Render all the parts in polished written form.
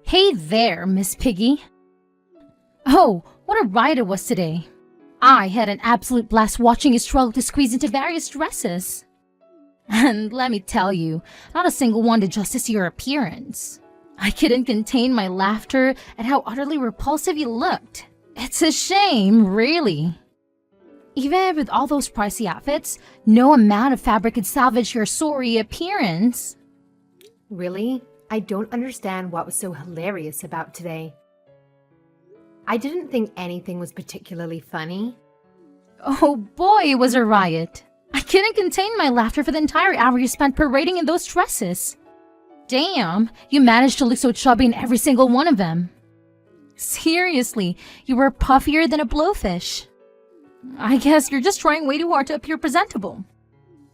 Hey there, Miss Piggy. Oh, what a ride it was today. I had an absolute blast watching you struggle to squeeze into various dresses. And let me tell you, not a single one did justice to your appearance. I couldn't contain my laughter at how utterly repulsive you looked. It's a shame, really. Even with all those pricey outfits, no amount of fabric could salvage your sorry appearance. Really? I don't understand what was so hilarious about today. I didn't think anything was particularly funny. Oh boy, it was a riot. I couldn't contain my laughter for the entire hour you spent parading in those dresses. Damn, you managed to look so chubby in every single one of them. Seriously, you were puffier than a blowfish. I guess you're just trying way too hard to appear presentable.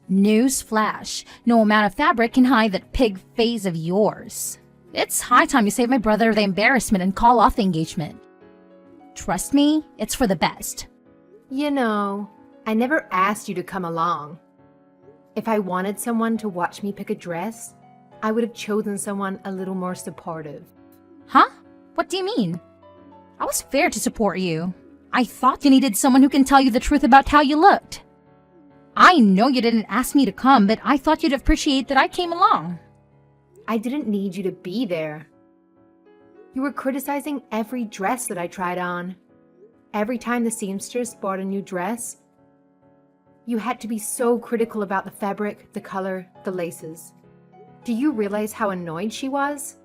Newsflash, no amount of fabric can hide that pig face of yours. It's high time you save my brother the embarrassment and call off the engagement. Trust me, it's for the best. You know, I never asked you to come along. If I wanted someone to watch me pick a dress, I would have chosen someone a little more supportive. Huh? What do you mean? I was fair to support you. I thought you needed someone who can tell you the truth about how you looked. I know you didn't ask me to come, but I thought you'd appreciate that I came along. I didn't need you to be there. You were criticizing every dress that I tried on. Every time the seamstress bought a new dress, you had to be so critical about the fabric, the color, the laces. Do you realize how annoyed she was?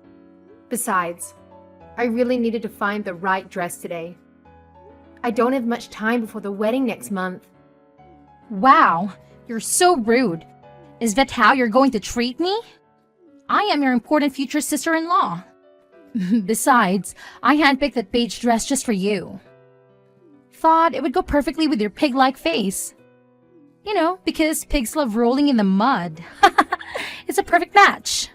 Besides, I really needed to find the right dress today. I don't have much time before the wedding next month. Wow, you're so rude. Is that how you're going to treat me? I am your important future sister-in-law. Besides, I handpicked that beige dress just for you. Thought it would go perfectly with your pig-like face. You know, because pigs love rolling in the mud. It's a perfect match.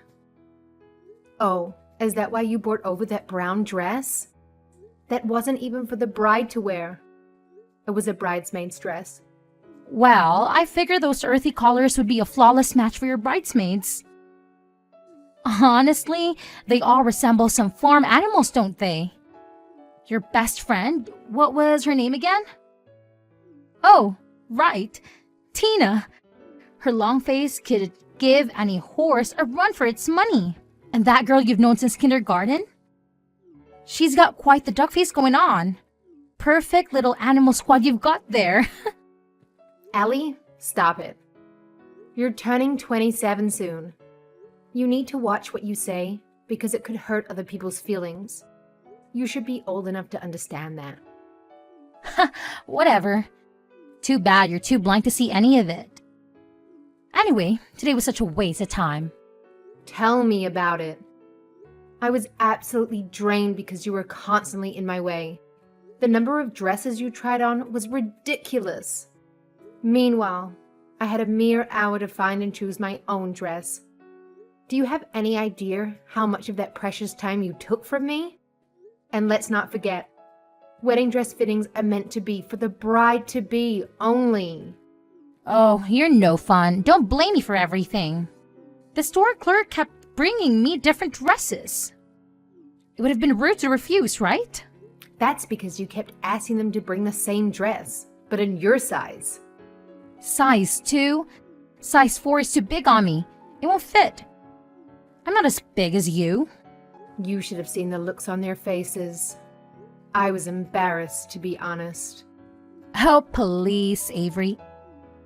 Oh, is that why you brought over that brown dress? That wasn't even for the bride to wear. It was a bridesmaid's dress. Well, I figured those earthy colors would be a flawless match for your bridesmaids. Honestly, they all resemble some farm animals, don't they? Your best friend, what was her name again? Oh, right, Tina. Her long face could give any horse a run for its money. And that girl you've known since kindergarten? She's got quite the duck face going on. Perfect little animal squad you've got there. Ellie, stop it. You're turning 27 soon. You need to watch what you say because it could hurt other people's feelings. You should be old enough to understand that. Whatever. Too bad you're too blind to see any of it. Anyway, today was such a waste of time. Tell me about it. I was absolutely drained because you were constantly in my way. The number of dresses you tried on was ridiculous. Meanwhile, I had a mere hour to find and choose my own dress. Do you have any idea how much of that precious time you took from me? And let's not forget, wedding dress fittings are meant to be for the bride-to-be only. Oh, you're no fun. Don't blame me for everything. The store clerk kept bringing me different dresses. It would have been rude to refuse, right? That's because you kept asking them to bring the same dress, but in your size. Size 2? Size 4 is too big on me. It won't fit. I'm not as big as you. You should have seen the looks on their faces. I was embarrassed, to be honest. Oh, please, Avery.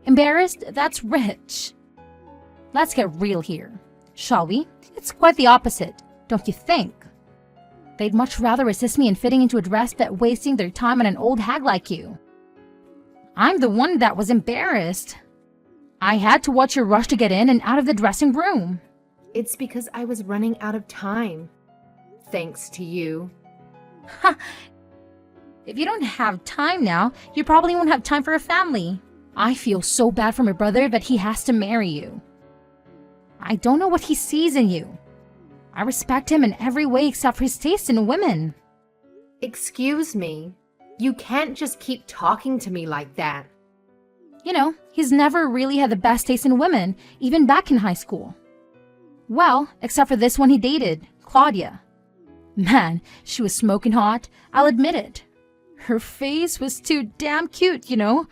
Embarrassed? That's rich. Let's get real here, shall we? It's quite the opposite, don't you think? They'd much rather assist me in fitting into a dress than wasting their time on an old hag like you. I'm the one that was embarrassed. I had to watch you rush to get in and out of the dressing room. It's because I was running out of time. Thanks to you. Ha! If you don't have time now, you probably won't have time for a family. I feel so bad for my brother that he has to marry you. I don't know what he sees in you. I respect him in every way except for his taste in women. Excuse me. You can't just keep talking to me like that. You know, he's never really had the best taste in women, even back in high school. Well, except for this one he dated, Claudia. Man, she was smoking hot, I'll admit it. Her face was too damn cute, you know?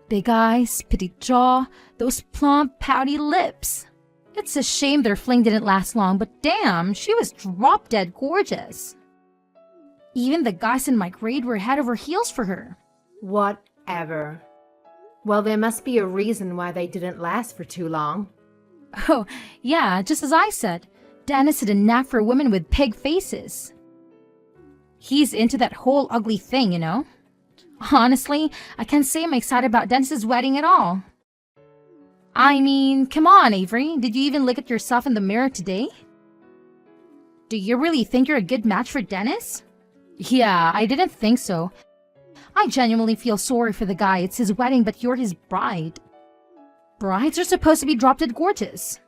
Big eyes, petite jaw, those plump, pouty lips. It's a shame their fling didn't last long, but damn, she was drop-dead gorgeous. Even the guys in my grade were head over heels for her. Whatever. Well, there must be a reason why they didn't last for too long. Oh, yeah, just as I said, Dennis had a knack for women with pig faces. He's into that whole ugly thing, you know? Honestly, I can't say I'm excited about Dennis's wedding at all. I mean, come on, Avery. Did you even look at yourself in the mirror today? Do you really think you're a good match for Dennis? Yeah, I didn't think so. I genuinely feel sorry for the guy. It's his wedding, but you're his bride. Brides are supposed to be drop-dead gorgeous.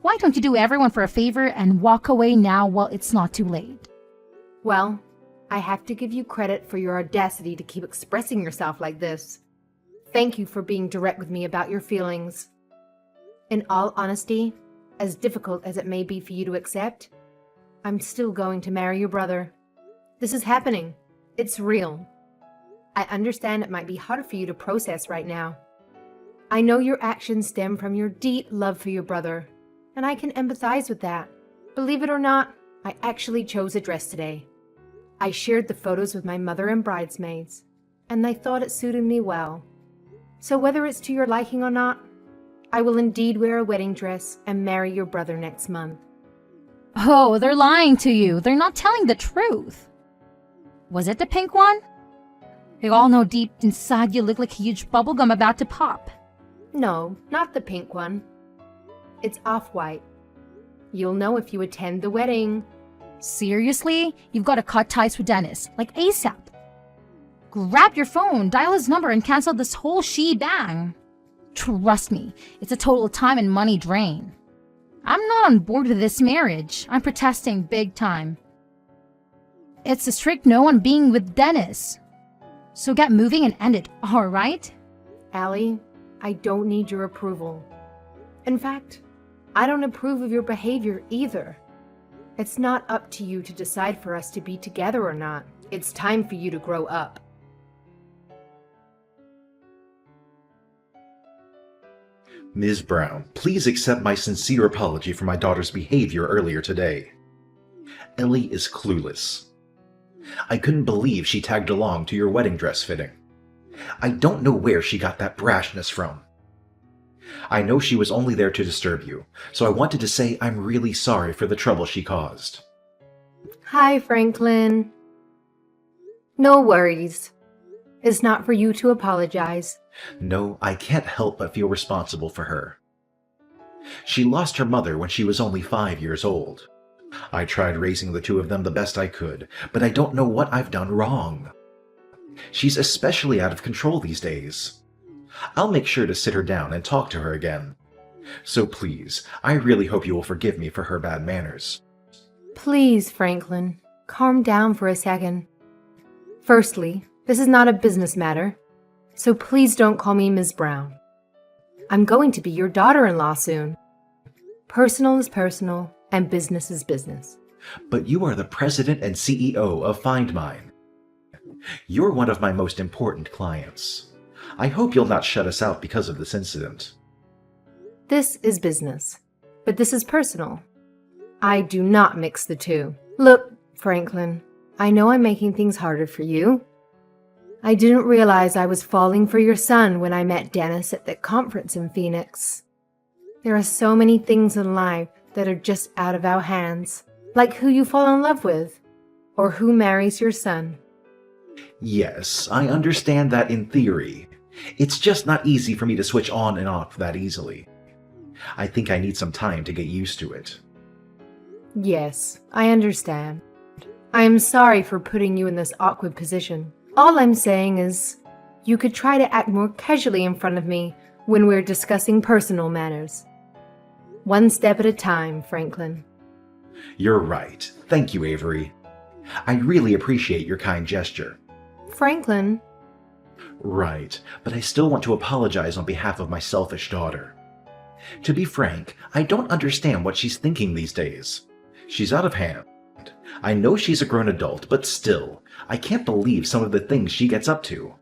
Why don't you do everyone for a favor and walk away now while it's not too late? Well, I have to give you credit for your audacity to keep expressing yourself like this. Thank you for being direct with me about your feelings. In all honesty, as difficult as it may be for you to accept, I'm still going to marry your brother. This is happening. It's real. I understand it might be hard for you to process right now. I know your actions stem from your deep love for your brother, and I can empathize with that. Believe it or not, I actually chose a dress today. I shared the photos with my mother and bridesmaids, and they thought it suited me well. So whether it's to your liking or not, I will indeed wear a wedding dress and marry your brother next month. Oh, they're lying to you. They're not telling the truth. Was it the pink one? We all know deep inside you look like a huge bubblegum about to pop. No, not the pink one. It's off-white. You'll know if you attend the wedding. Seriously? You've got to cut ties with Dennis, like ASAP. Grab your phone, dial his number, and cancel this whole shebang. Trust me, it's a total time and money drain. I'm not on board with this marriage. I'm protesting big time. It's a strict no on being with Dennis. So get moving and end it, alright? Allie, I don't need your approval. In fact, I don't approve of your behavior either. It's not up to you to decide for us to be together or not. It's time for you to grow up. Ms. Brown, please accept my sincere apology for my daughter's behavior earlier today. Ellie is clueless. I couldn't believe she tagged along to your wedding dress fitting. I don't know where she got that brashness from. I know she was only there to disturb you, so I wanted to say I'm really sorry for the trouble she caused. Hi, Franklin. No worries. It's not for you to apologize. No, I can't help but feel responsible for her. She lost her mother when she was only 5 years old. I tried raising the two of them the best I could, but I don't know what I've done wrong. She's especially out of control these days. I'll make sure to sit her down and talk to her again. So please, I really hope you will forgive me for her bad manners. Please, Franklin, calm down for a second. Firstly, this is not a business matter, so please don't call me Ms. Brown. I'm going to be your daughter-in-law soon. Personal is personal, and business is business. But you are the president and CEO of Find Mine. You're one of my most important clients. I hope you'll not shut us out because of this incident. This is business, but this is personal. I do not mix the two. Look, Franklin, I know I'm making things harder for you. I didn't realize I was falling for your son when I met Dennis at the conference in Phoenix. There are so many things in life that are just out of our hands, like who you fall in love with, or who marries your son. Yes, I understand that in theory. It's just not easy for me to switch on and off that easily. I think I need some time to get used to it. Yes, I understand. I am sorry for putting you in this awkward position. All I'm saying is, you could try to act more casually in front of me when we're discussing personal matters. One step at a time, Franklin. You're right. Thank you, Avery. I really appreciate your kind gesture. Franklin. Right, but I still want to apologize on behalf of my selfish daughter. To be frank, I don't understand what she's thinking these days. She's out of hand. I know she's a grown adult, but still, I can't believe some of the things she gets up to.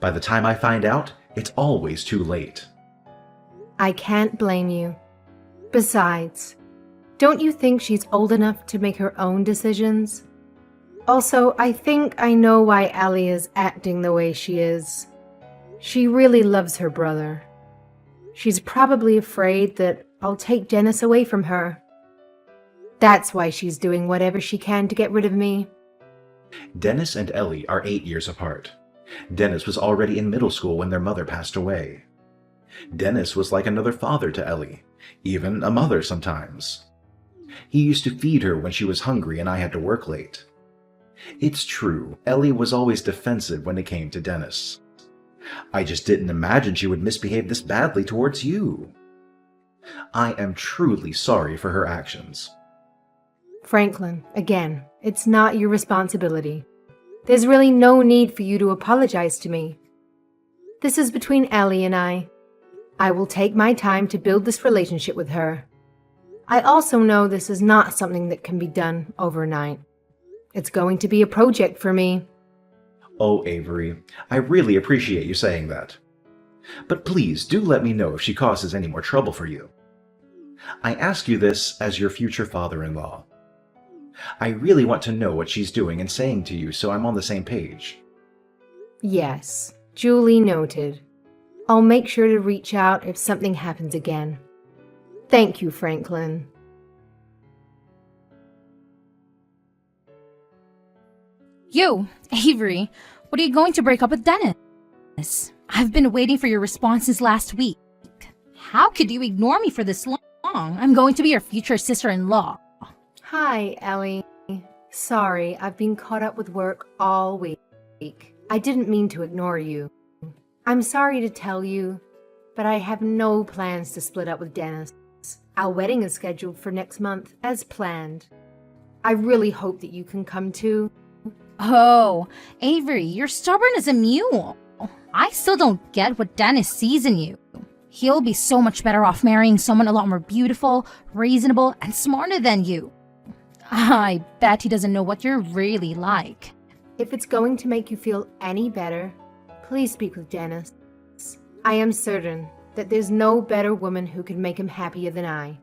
By the time I find out, it's always too late. I can't blame you. Besides, don't you think she's old enough to make her own decisions? Also, I think I know why Ellie is acting the way she is. She really loves her brother. She's probably afraid that I'll take Dennis away from her. That's why she's doing whatever she can to get rid of me. Dennis and Ellie are 8 years apart. Dennis was already in middle school when their mother passed away. Dennis was like another father to Ellie, even a mother sometimes. He used to feed her when she was hungry and I had to work late. It's true, Ellie was always defensive when it came to Dennis. I just didn't imagine she would misbehave this badly towards you. I am truly sorry for her actions. Franklin, again, it's not your responsibility. There's really no need for you to apologize to me. This is between Ellie and I. I will take my time to build this relationship with her. I also know this is not something that can be done overnight. It's going to be a project for me. Oh, Avery, I really appreciate you saying that. But please do let me know if she causes any more trouble for you. I ask you this as your future father-in-law. I really want to know what she's doing and saying to you so I'm on the same page. Yes, duly noted. I'll make sure to reach out if something happens again. Thank you, Franklin. You, Avery, what are you going to break up with Dennis? I've been waiting for your response since last week. How could you ignore me for this long? I'm going to be your future sister-in-law. Hi, Ellie. Sorry, I've been caught up with work all week. I didn't mean to ignore you. I'm sorry to tell you, but I have no plans to split up with Dennis. Our wedding is scheduled for next month, as planned. I really hope that you can come too. Oh, Avery, you're stubborn as a mule. I still don't get what Dennis sees in you. He'll be so much better off marrying someone a lot more beautiful, reasonable, and smarter than you. I bet he doesn't know what you're really like. If it's going to make you feel any better, please speak with Dennis. I am certain that there's no better woman who could make him happier than I.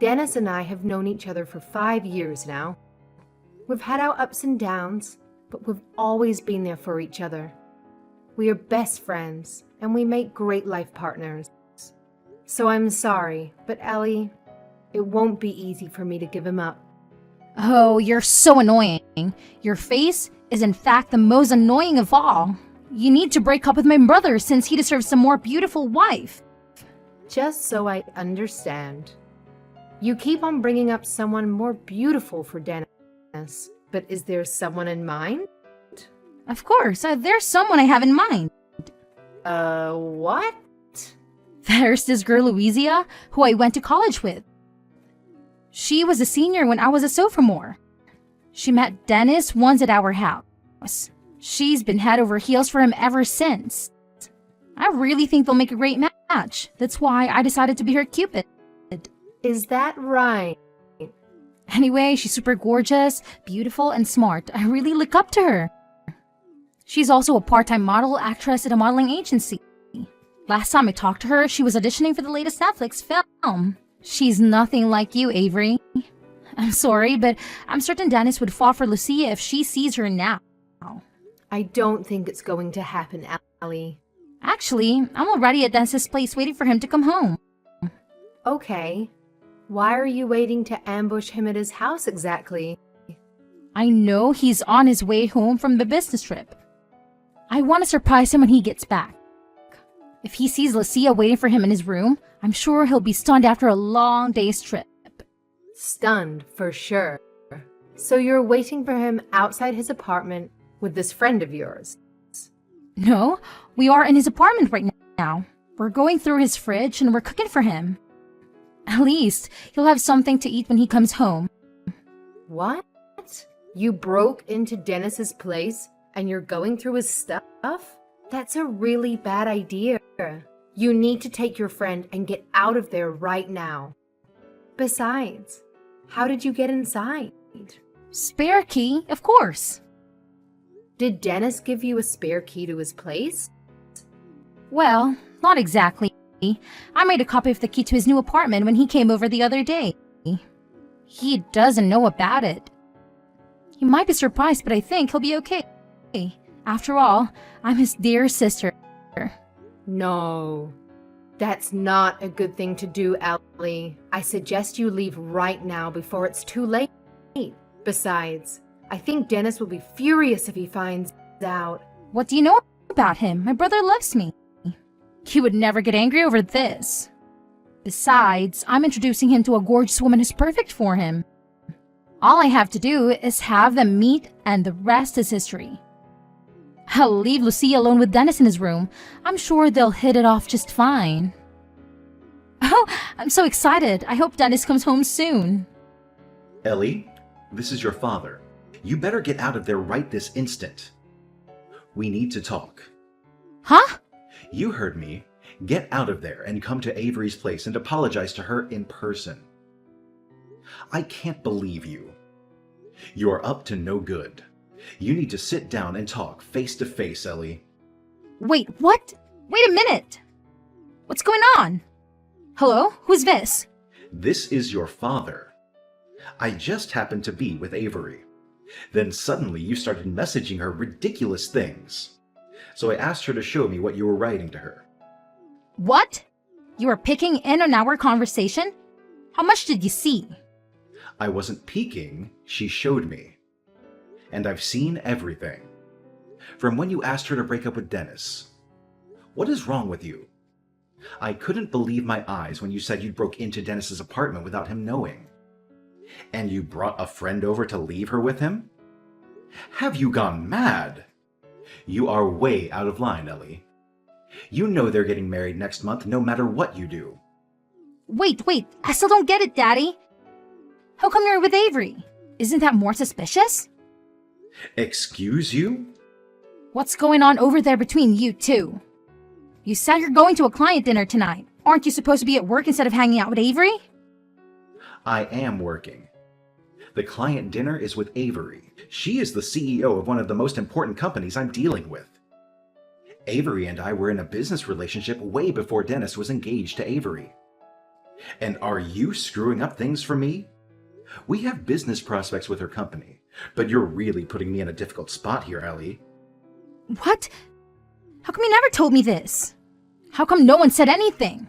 Dennis and I have known each other for 5 years now. We've had our ups and downs, but we've always been there for each other. We are best friends, and we make great life partners. So I'm sorry, but Ellie, it won't be easy for me to give him up. Oh, you're so annoying. Your face is in fact the most annoying of all. You need to break up with my brother since he deserves a more beautiful wife. Just so I understand. You keep on bringing up someone more beautiful for Dennis, but is there someone in mind? Of course, there's someone I have in mind. What? There's this girl Louisa who I went to college with. She was a senior when I was a sophomore. She met Dennis once at our house. She's been head over heels for him ever since. I really think they'll make a great match. That's why I decided to be her Cupid. Is that right? Anyway, she's super gorgeous, beautiful, and smart. I really look up to her. She's also a part-time model actress at a modeling agency. Last time I talked to her, she was auditioning for the latest Netflix film. She's nothing like you, Avery. I'm sorry, but I'm certain Dennis would fall for Lucia if she sees her now. I don't think it's going to happen, Ellie. Actually, I'm already at Dennis's place waiting for him to come home. Okay. Why are you waiting to ambush him at his house exactly? I know he's on his way home from the business trip. I want to surprise him when he gets back. If he sees Lucia waiting for him in his room, I'm sure he'll be stunned after a long day's trip. Stunned, for sure. So you're waiting for him outside his apartment with this friend of yours? No, we are in his apartment right now. We're going through his fridge and we're cooking for him. At least, he'll have something to eat when he comes home. What? You broke into Dennis's place and you're going through his stuff? That's a really bad idea. You need to take your friend and get out of there right now. Besides, how did you get inside? Spare key, of course. Did Dennis give you a spare key to his place? Well, not exactly. I made a copy of the key to his new apartment when he came over the other day. He doesn't know about it. He might be surprised, but I think he'll be okay. After all, I'm his dear sister. No. That's not a good thing to do, Ellie. I suggest you leave right now before it's too late. Besides, I think Dennis will be furious if he finds out. What do you know about him? My brother loves me. He would never get angry over this. Besides, I'm introducing him to a gorgeous woman who's perfect for him. All I have to do is have them meet, and the rest is history. I'll leave Lucia alone with Dennis in his room. I'm sure they'll hit it off just fine. Oh, I'm so excited. I hope Dennis comes home soon. Ellie, this is your father. You better get out of there right this instant. We need to talk. Huh? You heard me. Get out of there and come to Avery's place and apologize to her in person. I can't believe you. You're up to no good. You need to sit down and talk face to face, Ellie. Wait, what? Wait a minute. What's going on? Hello? Who's this? This is your father. I just happened to be with Avery. Then suddenly you started messaging her ridiculous things. So I asked her to show me what you were writing to her. What? You were picking in on our conversation? How much did you see? I wasn't peeking, she showed me. And I've seen everything. From when you asked her to break up with Dennis. What is wrong with you? I couldn't believe my eyes when you said you broke into Dennis's apartment without him knowing. And you brought a friend over to leave her with him? Have you gone mad? You are way out of line, Ellie. You know they're getting married next month no matter what you do. Wait, I still don't get it, Daddy. How come you're with Avery? Isn't that more suspicious? Excuse you? What's going on over there between you two? You said you're going to a client dinner tonight. Aren't you supposed to be at work instead of hanging out with Avery? I am working. The client dinner is with Avery. She is the CEO of one of the most important companies I'm dealing with. Avery and I were in a business relationship way before Dennis was engaged to Avery. And are you screwing up things for me? We have business prospects with her company, but you're really putting me in a difficult spot here, Ellie. What? How come you never told me this? How come no one said anything?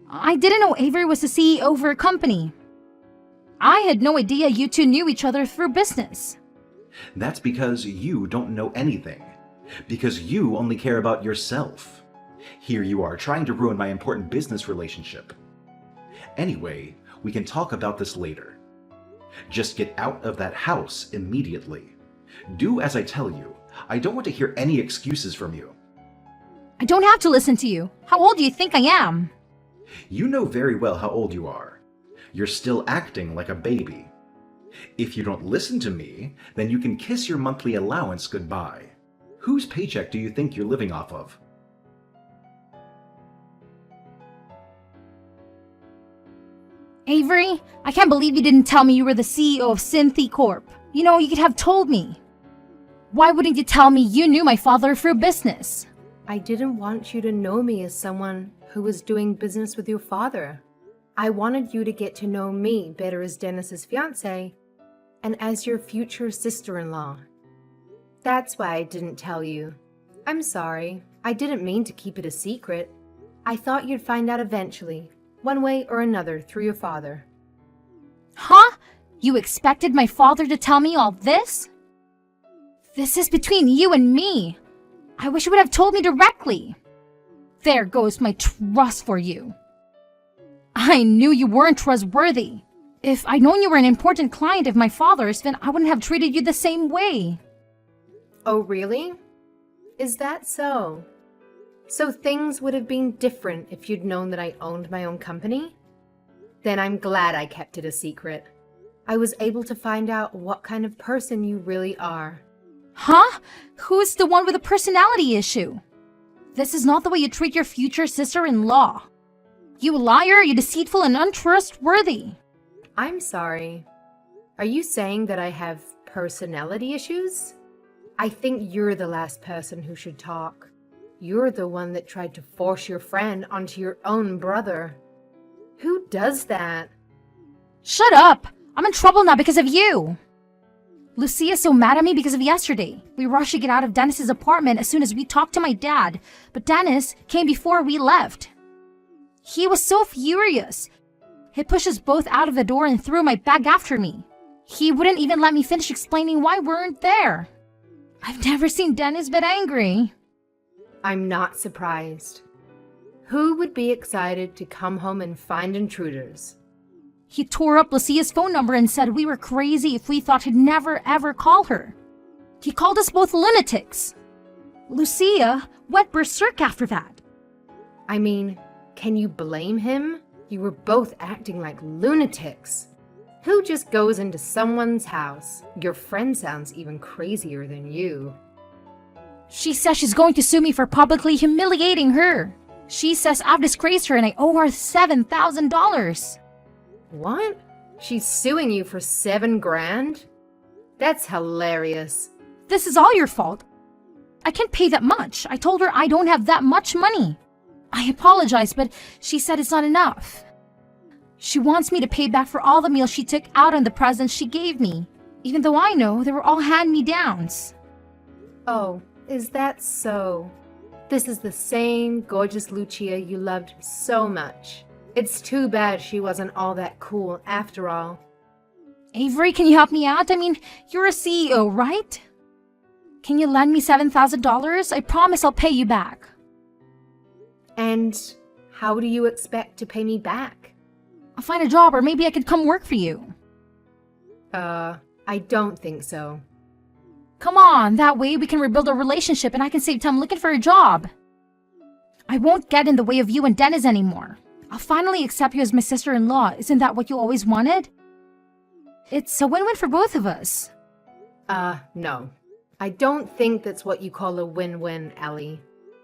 I didn't know Avery was the CEO of her company. I had no idea you two knew each other through business. That's because you don't know anything. Because you only care about yourself. Here you are trying to ruin my important business relationship. Anyway, we can talk about this later. Just get out of that house immediately. Do as I tell you. I don't want to hear any excuses from you. I don't have to listen to you. How old do you think I am? You know very well how old you are. You're still acting like a baby. If you don't listen to me, then you can kiss your monthly allowance goodbye. Whose paycheck do you think you're living off of? Avery, I can't believe you didn't tell me you were the CEO of Synthy Corp. You know, you could have told me. Why wouldn't you tell me you knew my father through business? I didn't want you to know me as someone who was doing business with your father. I wanted you to get to know me better as Dennis's fiancée and as your future sister-in-law. That's why I didn't tell you. I'm sorry. I didn't mean to keep it a secret. I thought you'd find out eventually, one way or another, through your father. Huh? You expected my father to tell me all this? This is between you and me. I wish you would have told me directly. There goes my trust for you. I knew you weren't trustworthy. If I'd known you were an important client of my father's, then I wouldn't have treated you the same way. Oh, really? Is that so? So things would have been different if you'd known that I owned my own company? Then I'm glad I kept it a secret. I was able to find out what kind of person you really are. Huh? Who's the one with a personality issue? This is not the way you treat your future sister-in-law. You liar, you deceitful and untrustworthy. I'm sorry. Are you saying that I have personality issues? I think you're the last person who should talk. You're the one that tried to force your friend onto your own brother. Who does that? Shut up! I'm in trouble now because of you! Lucia's so mad at me because of yesterday. We rushed to get out of Dennis's apartment as soon as we talked to my dad, but Dennis came before we left. He was so furious. He pushed us both out of the door and threw my bag after me. He wouldn't even let me finish explaining why we weren't there. I've never seen Dennis but angry. I'm not surprised. Who would be excited to come home and find intruders? He tore up Lucia's phone number and said we were crazy if we thought he'd never ever call her. He called us both lunatics. Lucia went berserk after that. I mean, can you blame him? You were both acting like lunatics. Who just goes into someone's house? Your friend sounds even crazier than you. She says she's going to sue me for publicly humiliating her. She says I've disgraced her and I owe her $7,000. What? She's suing you for $7,000? That's hilarious. This is all your fault. I can't pay that much. I told her I don't have that much money. I apologized, but she said it's not enough. She wants me to pay back for all the meals she took out on the presents she gave me, even though I know they were all hand-me-downs. Oh, is that so? This is the same gorgeous Lucia you loved so much. It's too bad she wasn't all that cool after all. Avery, can you help me out? I mean, you're a CEO, right? Can you lend me $7,000? I promise I'll pay you back. And how do you expect to pay me back? I'll find a job or maybe I could come work for you. I don't think so. Come on, that way we can rebuild a relationship and I can save time looking for a job. I won't get in the way of you and Dennis anymore. I'll finally accept you as my sister-in-law. Isn't that what you always wanted? It's a win-win for both of us. No. I don't think that's what you call a win-win, Ellie.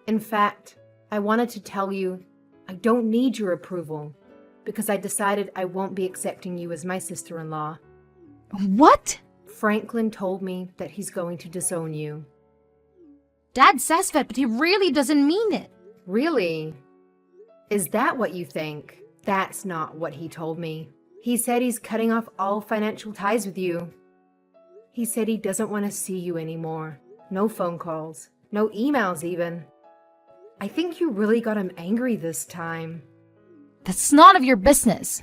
In fact, I wanted to tell you I don't need your approval because I decided I won't be accepting you as my sister-in-law. What? Franklin told me that he's going to disown you. Dad says that, but he really doesn't mean it. Really? Is that what you think? That's not what he told me. He said he's cutting off all financial ties with you. He said he doesn't want to see you anymore. No phone calls. No emails even. I think you really got him angry this time. That's none of your business.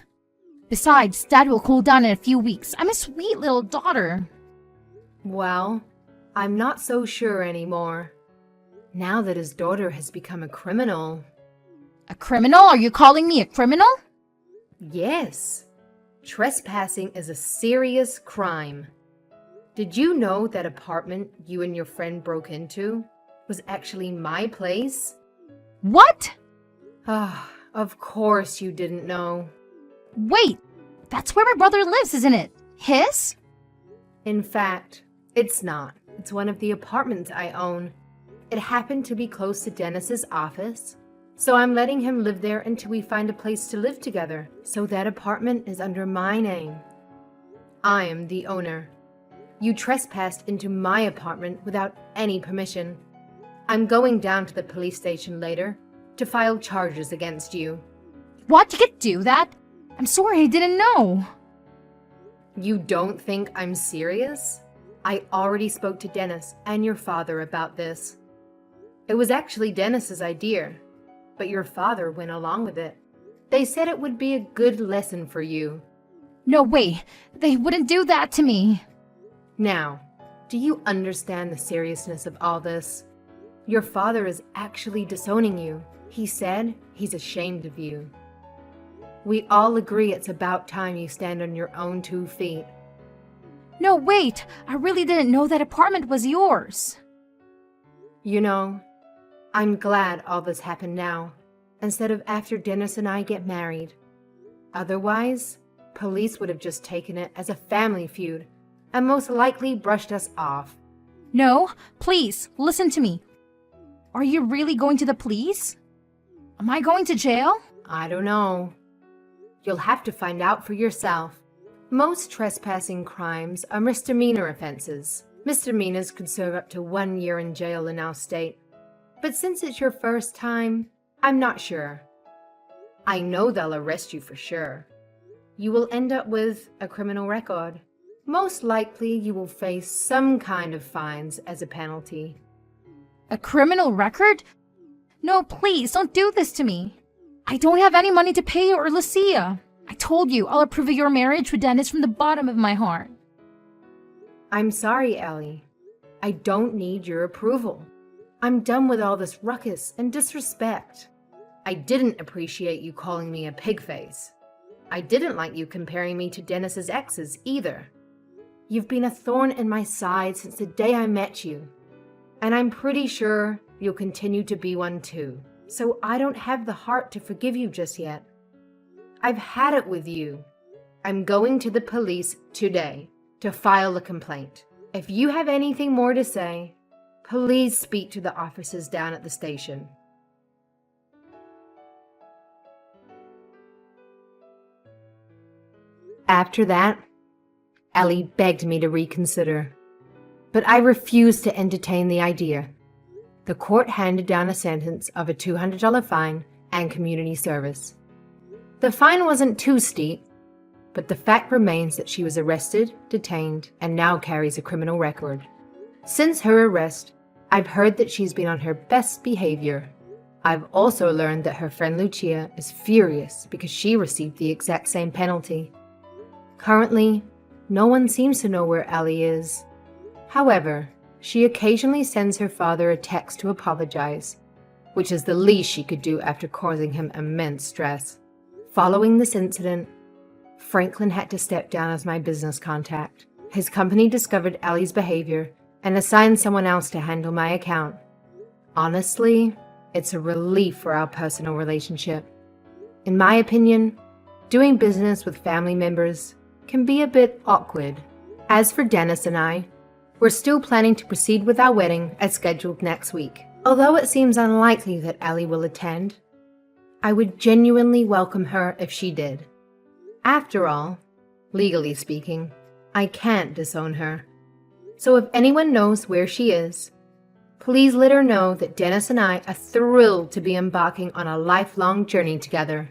Besides, Dad will cool down in a few weeks. I'm a sweet little daughter. Well, I'm not so sure anymore. Now that his daughter has become a criminal. A criminal? Are you calling me a criminal? Yes. Trespassing is a serious crime. Did you know that apartment you and your friend broke into was actually my place? What? Ah, of course you didn't know. Wait, that's where my brother lives, isn't it? His? In fact, it's not. It's one of the apartments I own. It happened to be close to Dennis's office, so I'm letting him live there until we find a place to live together. So that apartment is under my name. I am the owner. You trespassed into my apartment without any permission. I'm going down to the police station later to file charges against you. What? You could do that? I'm sorry, I didn't know. You don't think I'm serious? I already spoke to Dennis and your father about this. It was actually Dennis's idea, but your father went along with it. They said it would be a good lesson for you. No way, they wouldn't do that to me. Now, do you understand the seriousness of all this? Your father is actually disowning you. He said he's ashamed of you. We all agree it's about time you stand on your own 2 feet. No, wait, I really didn't know that apartment was yours. You know, I'm glad all this happened now, instead of after Dennis and I get married. Otherwise, police would have just taken it as a family feud and most likely brushed us off. No, please, listen to me. Are you really going to the police? Am I going to jail? I don't know. You'll have to find out for yourself. Most trespassing crimes are misdemeanor offenses. Misdemeanors could serve up to 1 year in jail in our state. But since it's your first time, I'm not sure. I know they'll arrest you for sure. You will end up with a criminal record. Most likely you will face some kind of fines as a penalty. A criminal record? No, please, don't do this to me. I don't have any money to pay you or Lucia. I told you, I'll approve of your marriage with Dennis from the bottom of my heart. I'm sorry, Ellie. I don't need your approval. I'm done with all this ruckus and disrespect. I didn't appreciate you calling me a pig face. I didn't like you comparing me to Dennis's exes either. You've been a thorn in my side since the day I met you. And I'm pretty sure you'll continue to be one too. So I don't have the heart to forgive you just yet. I've had it with you. I'm going to the police today to file a complaint. If you have anything more to say, please speak to the officers down at the station. After that, Ellie begged me to reconsider, but I refused to entertain the idea. The court handed down a sentence of a $200 fine and community service. The fine wasn't too steep, but the fact remains that she was arrested, detained, and now carries a criminal record. Since her arrest, I've heard that she's been on her best behavior. I've also learned that her friend Lucia is furious because she received the exact same penalty. Currently, no one seems to know where Ellie is. However, she occasionally sends her father a text to apologize, which is the least she could do after causing him immense stress. Following this incident, Franklin had to step down as my business contact. His company discovered Ellie's behavior and assigned someone else to handle my account. Honestly, it's a relief for our personal relationship. In my opinion, doing business with family members can be a bit awkward. As for Dennis and I, we're still planning to proceed with our wedding as scheduled next week. Although it seems unlikely that Ellie will attend, I would genuinely welcome her if she did. After all, legally speaking, I can't disown her. So if anyone knows where she is, please let her know that Dennis and I are thrilled to be embarking on a lifelong journey together.